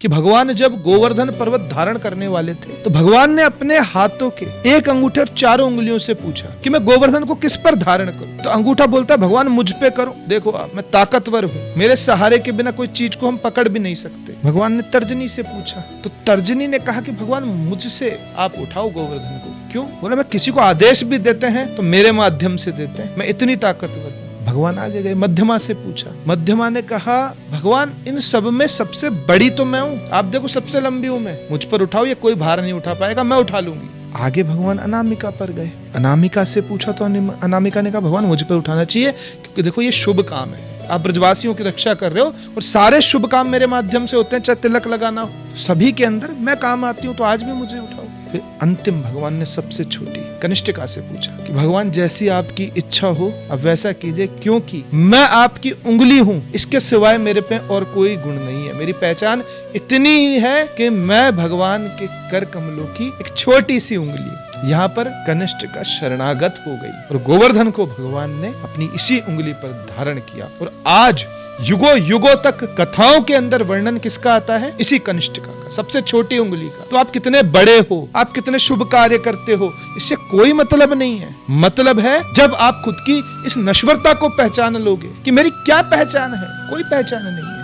कि भगवान जब गोवर्धन पर्वत धारण करने वाले थे तो भगवान ने अपने हाथों के एक अंगूठे और चारों उंगलियों से पूछा कि मैं गोवर्धन को किस पर धारण करूं। तो अंगूठा बोलता है भगवान मुझ पे करो, देखो आप मैं ताकतवर हूँ, मेरे सहारे के बिना कोई चीज को हम पकड़ भी नहीं सकते। भगवान ने तर्जनी से पूछा तो तर्जनी ने कहा कि भगवान मुझसे आप उठाओ गोवर्धन को। क्यों? बोला मैं किसी को आदेश भी देते हैं तो मेरे माध्यम से देते हैं, मैं इतनी ताकतवर हूँ। भगवान आगे गए, मध्यमा से पूछा। मध्यमा ने कहा भगवान इन सब में सबसे बड़ी तो मैं हूँ, आप देखो सबसे लंबी हूँ मैं, मुझ पर उठाओ, ये कोई भार नहीं उठा पाएगा, मैं उठा लूंगी। आगे भगवान अनामिका पर गए, अनामिका से पूछा तो अनामिका ने कहा भगवान मुझ पर उठाना चाहिए क्योंकि देखो ये शुभ काम है, आप ब्रजवासियों की रक्षा कर रहे हो और सारे शुभ काम मेरे माध्यम से होते हैं, चाहे तिलक लगाना हो सभी के अंदर मैं काम आती हूँ, तो आज भी मुझे उठाओ। फिर अंतिम भगवान ने सबसे छोटी कनिष्ठिका से पूछा कि भगवान जैसी आपकी इच्छा हो अब वैसा कीजिए, क्योंकि मैं आपकी उंगली हूँ, इसके सिवाय मेरे पे और कोई गुण नहीं है, मेरी पहचान इतनी ही है कि मैं भगवान के कर कमलों की एक छोटी सी उंगली। यहाँ पर कनिष्ठिका शरणागत हो गई और गोवर्धन को भगवान ने अपनी इसी उंगली पर धारण किया। और आज युगों युगों तक कथाओं के अंदर वर्णन किसका आता है? इसी कनिष्ठिका का, सबसे छोटी उंगली का। तो आप कितने बड़े हो, आप कितने शुभ कार्य करते हो, इससे कोई मतलब नहीं है। मतलब है जब आप खुद की इस नश्वरता को पहचान लोगे कि मेरी क्या पहचान है, कोई पहचान नहीं है।